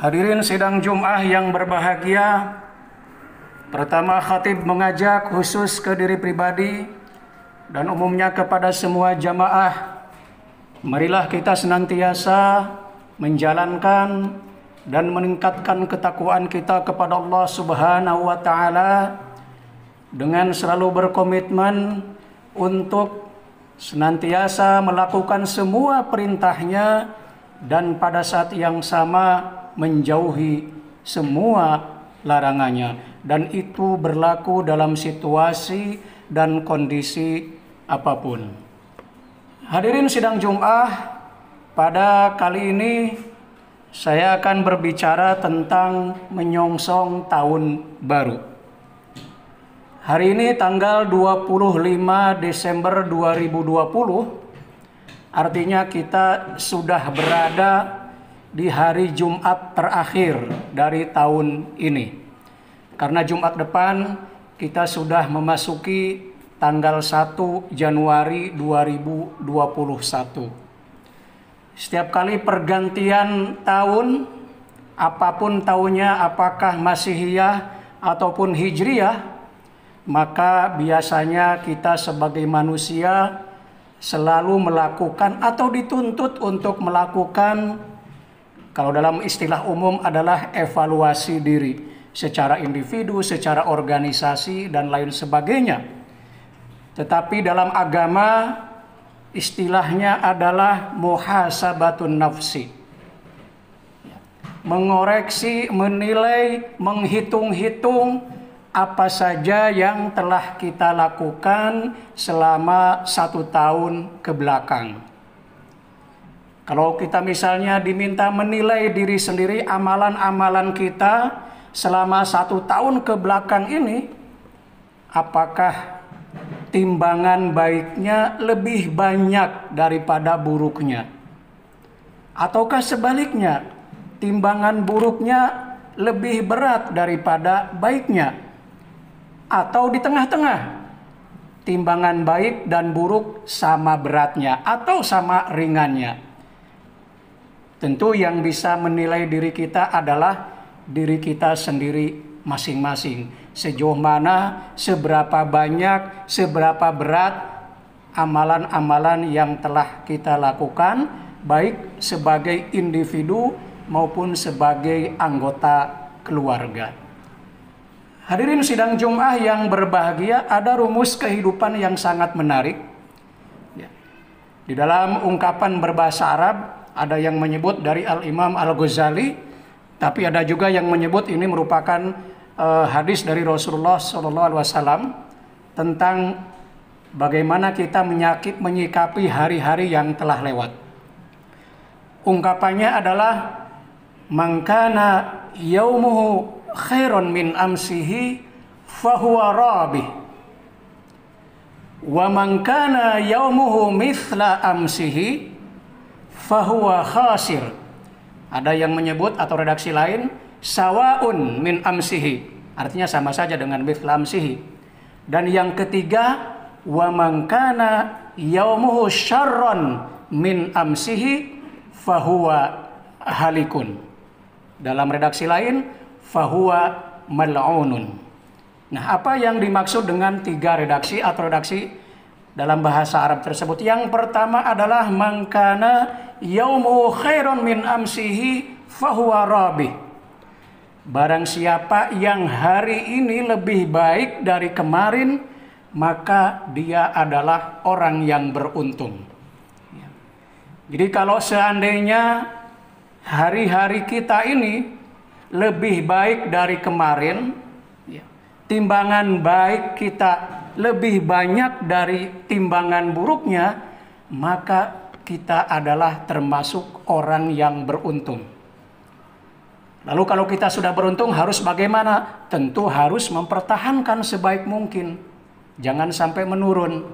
Hadirin sidang Jum'ah yang berbahagia, pertama khatib mengajak khusus ke diri pribadi dan umumnya kepada semua jamaah, marilah kita senantiasa menjalankan dan meningkatkan ketakwaan kita kepada Allah Subhanahu wa Ta'ala dengan selalu berkomitmen untuk senantiasa melakukan semua perintahnya dan pada saat yang sama menjauhi semua larangannya, dan itu berlaku dalam situasi dan kondisi apapun. Hadirin sidang Jum'ah, pada kali ini saya akan berbicara tentang menyongsong tahun baru. Hari ini tanggal 25 Desember 2020, artinya kita sudah berada di hari Jumat terakhir dari tahun ini. Karena Jumat depan kita sudah memasuki tanggal 1 Januari 2021. Setiap kali pergantian tahun, apapun tahunnya, apakah Masihiyah ataupun Hijriyah, maka biasanya kita sebagai manusia selalu melakukan atau dituntut untuk melakukan, kalau dalam istilah umum adalah evaluasi diri secara individu, secara organisasi dan lain sebagainya. Tetapi dalam agama istilahnya adalah muhasabatun nafsi. Mengoreksi, menilai, menghitung-hitung apa saja yang telah kita lakukan selama 1 tahun ke belakang. Kalau kita misalnya diminta menilai diri sendiri, amalan-amalan kita selama 1 tahun ke belakang ini, apakah timbangan baiknya lebih banyak daripada buruknya? Ataukah sebaliknya, timbangan buruknya lebih berat daripada baiknya? Atau di tengah-tengah, timbangan baik dan buruk sama beratnya atau sama ringannya? Tentu yang bisa menilai diri kita adalah diri kita sendiri masing-masing. Sejauh mana, seberapa banyak, seberapa berat amalan-amalan yang telah kita lakukan, baik sebagai individu maupun sebagai anggota keluarga. Hadirin sidang Jum'ah yang berbahagia, ada rumus kehidupan yang sangat menarik. Di dalam ungkapan berbahasa Arab, ada yang menyebut dari Al-Imam Al-Ghazali, tapi ada juga yang menyebut ini merupakan hadis dari Rasulullah SAW tentang bagaimana kita menyikapi hari-hari yang telah lewat. Ungkapannya adalah, man kana yaumuhu khairan min amsihi fahuwa rabih, wa man kana yaumuhu mithla amsihi fahuwa khasir. Ada yang menyebut atau redaksi lain, sawaun min amsihi, artinya sama saja dengan mithla amsihi. Dan yang ketiga, wa man kana yaumuhu syarran min amsihi fahuwa halikun. Dalam redaksi lain, fahuwa mal'unun. Nah, apa yang dimaksud dengan 3 redaksi atau redaksi dalam bahasa Arab tersebut? Yang pertama adalah man kana yaumu khairon min amsihi fahuwa rabih. Barang siapa yang hari ini lebih baik dari kemarin, maka dia adalah orang yang beruntung. Jadi kalau seandainya hari-hari kita ini lebih baik dari kemarin, timbangan baik kita lebih banyak dari timbangan buruknya, maka kita adalah termasuk orang yang beruntung. Lalu kalau kita sudah beruntung harus bagaimana? Tentu harus mempertahankan sebaik mungkin. Jangan sampai menurun.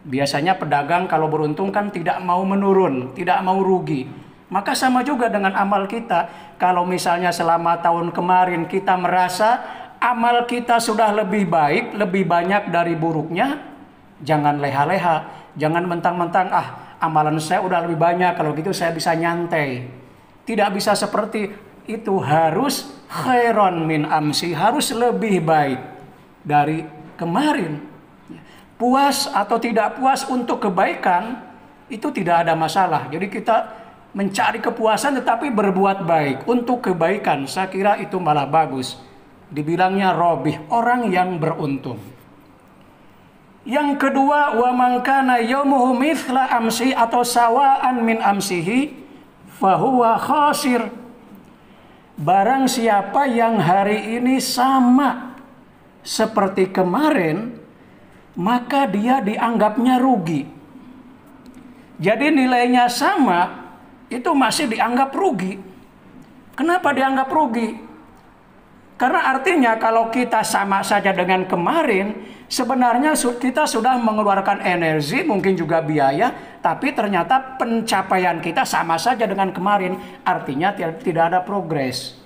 Biasanya pedagang kalau beruntung kan tidak mau menurun, tidak mau rugi. Maka sama juga dengan amal kita. Kalau misalnya selama tahun kemarin kita merasa amal kita sudah lebih baik, lebih banyak dari buruknya, jangan leha-leha. Jangan mentang-mentang, amalan saya udah lebih banyak, kalau gitu saya bisa nyantai. Tidak bisa seperti itu harus khairon min amsi, harus lebih baik dari kemarin. Puas atau tidak puas untuk kebaikan itu tidak ada masalah. Jadi kita mencari kepuasan tetapi berbuat baik untuk kebaikan, saya kira itu malah bagus. Dibilangnya robih, orang yang beruntung. Yang kedua, wa man kana yaumuhu mithla amsi atau sawaan min amsihi fahuwa khasir. Barang siapa yang hari ini sama seperti kemarin, maka dia dianggapnya rugi. Jadi nilainya sama, itu masih dianggap rugi. Kenapa dianggap rugi? Karena artinya kalau kita sama saja dengan kemarin, sebenarnya kita sudah mengeluarkan energi, mungkin juga biaya, tapi ternyata pencapaian kita sama saja dengan kemarin. Artinya tidak ada progres.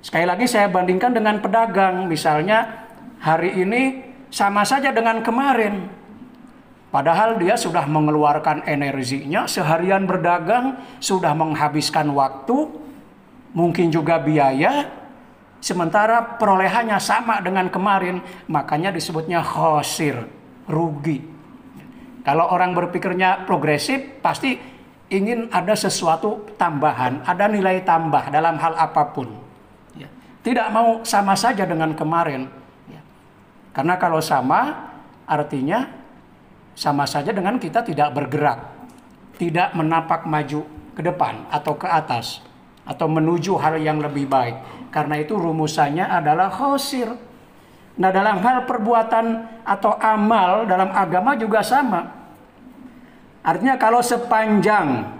Sekali lagi saya bandingkan dengan pedagang. Misalnya hari ini sama saja dengan kemarin. Padahal dia sudah mengeluarkan energinya, seharian berdagang, sudah menghabiskan waktu, mungkin juga biaya, sementara perolehannya sama dengan kemarin, makanya disebutnya khosir, rugi. Kalau orang berpikirnya progresif, pasti ingin ada sesuatu tambahan, ada nilai tambah dalam hal apapun. Tidak mau sama saja dengan kemarin. Karena kalau sama, artinya sama saja dengan kita tidak bergerak, tidak menapak maju ke depan atau ke atas, atau menuju hal yang lebih baik. Karena itu rumusannya adalah khosir. Nah, dalam hal perbuatan atau amal dalam agama juga sama. Artinya kalau sepanjang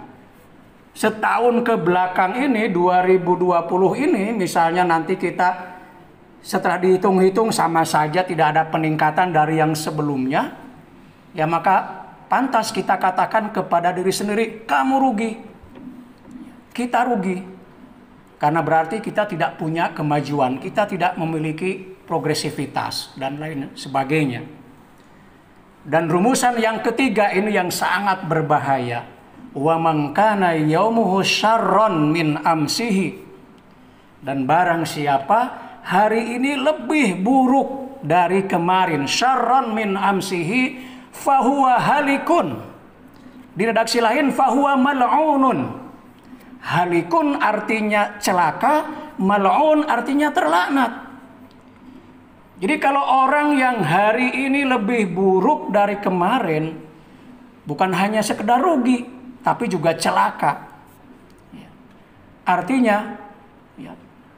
setahun ke belakang ini, 2020 ini, misalnya nanti kita setelah dihitung-hitung sama saja tidak ada peningkatan dari yang sebelumnya, ya maka pantas kita katakan kepada diri sendiri, kamu rugi, kita rugi. Karena berarti kita tidak punya kemajuan, kita tidak memiliki progresivitas dan lain sebagainya. Dan rumusan yang ketiga ini yang sangat berbahaya. Wa man kana yaumuhu syarron min amsihi. Dan barang siapa hari ini lebih buruk dari kemarin, syarron min amsihi, fahuwa halikun. Di redaksi lain fahuwa mal'unun. Halikun artinya celaka, mal'un artinya terlaknat. Jadi kalau orang yang hari ini lebih buruk dari kemarin, bukan hanya sekedar rugi, tapi juga celaka. Artinya,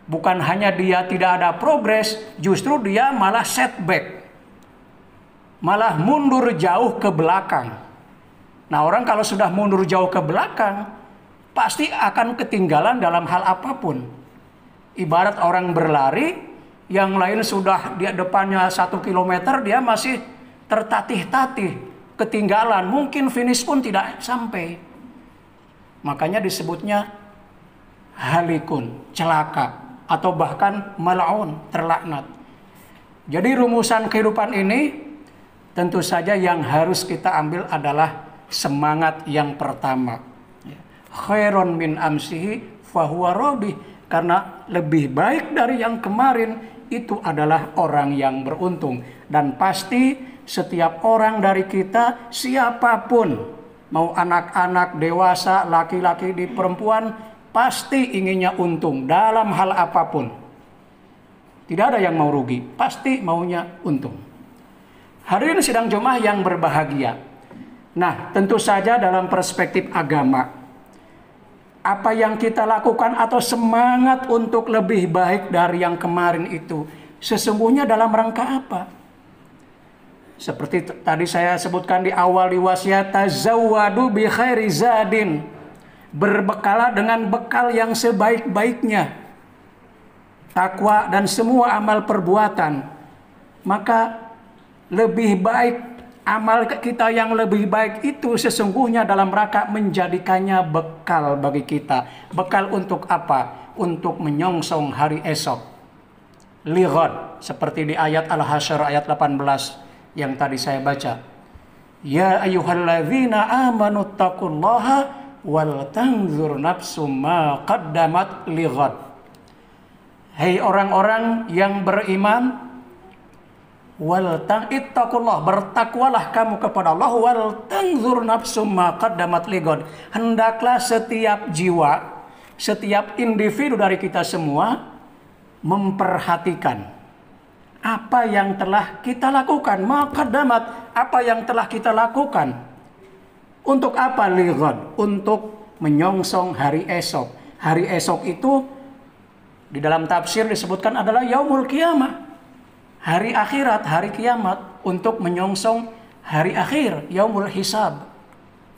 bukan hanya dia tidak ada progres, justru dia malah setback. Malah mundur jauh ke belakang. Nah, orang kalau sudah mundur jauh ke belakang, pasti akan ketinggalan dalam hal apapun. Ibarat orang berlari, yang lain sudah di depannya 1 kilometer, dia masih tertatih-tatih, ketinggalan, mungkin finish pun tidak sampai. Makanya disebutnya halikun, celaka, atau bahkan mal'un, terlaknat. Jadi rumusan kehidupan ini tentu saja yang harus kita ambil adalah semangat yang pertama. Khairon min amsihi fahuwa robih. Karena lebih baik dari yang kemarin, itu adalah orang yang beruntung. Dan pasti setiap orang dari kita, siapapun, mau anak-anak, dewasa, laki-laki, di perempuan, pasti inginnya untung dalam hal apapun. Tidak ada yang mau rugi, pasti maunya untung. Hadirin sidang Jumat yang berbahagia. Nah, tentu saja dalam perspektif agama, apa yang kita lakukan atau semangat untuk lebih baik dari yang kemarin itu, sesungguhnya dalam rangka apa? Seperti tadi saya sebutkan di awal di wasiat, tazawwadu bi khairi zadin. Berbekalah dengan bekal yang sebaik-baiknya. Takwa dan semua amal perbuatan. Maka lebih baik amal kita yang lebih baik itu sesungguhnya dalam rangka menjadikannya bekal bagi kita. Bekal untuk apa? Untuk menyongsong hari esok. Lighad, seperti di ayat Al-Hasyr ayat 18 yang tadi saya baca. Ya ayyuhalladzina amanu taqullaha wal tanzur nafsum ma qaddamat lighad. Hei orang-orang yang beriman, ittaqullah, bertakwalah kamu kepada Allah, wal tanzur nafsum ma qaddamat lighad. Hendaklah setiap jiwa, setiap individu dari kita semua memperhatikan apa yang telah kita lakukan, ma qaddamat, apa yang telah kita lakukan. Untuk apa lighad? Untuk menyongsong hari esok. Hari esok itu di dalam tafsir disebutkan adalah yaumul qiyamah, hari akhirat, hari kiamat, untuk menyongsong hari akhir, yaumul hisab.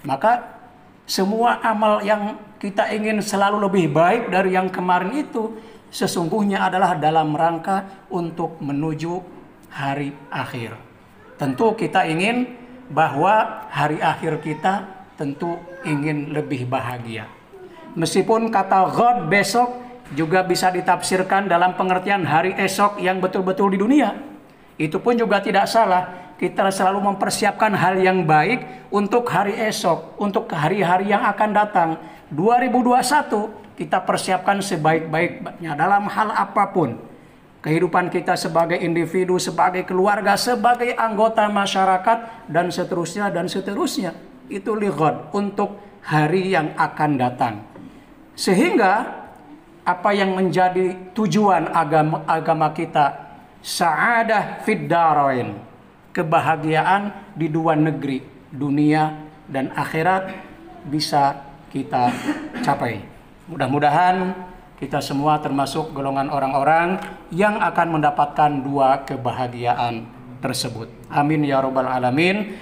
Maka semua amal yang kita ingin selalu lebih baik dari yang kemarin itu sesungguhnya adalah dalam rangka untuk menuju hari akhir. Tentu kita ingin bahwa hari akhir kita tentu ingin lebih bahagia. Meskipun kata ghad, besok, juga bisa ditafsirkan dalam pengertian hari esok yang betul-betul di dunia. Itu pun juga tidak salah. Kita selalu mempersiapkan hal yang baik untuk hari esok, untuk hari-hari yang akan datang. 2021 kita persiapkan sebaik-baiknya dalam hal apapun. Kehidupan kita sebagai individu, sebagai keluarga, sebagai anggota masyarakat, dan seterusnya, dan seterusnya. Itu lighad, untuk hari yang akan datang. Sehingga apa yang menjadi tujuan agama kita, sa'adah fid darain, kebahagiaan di dua negeri, dunia dan akhirat, bisa kita capai. Mudah-mudahan kita semua termasuk golongan orang-orang yang akan mendapatkan dua kebahagiaan tersebut. Amin ya rabbal alamin.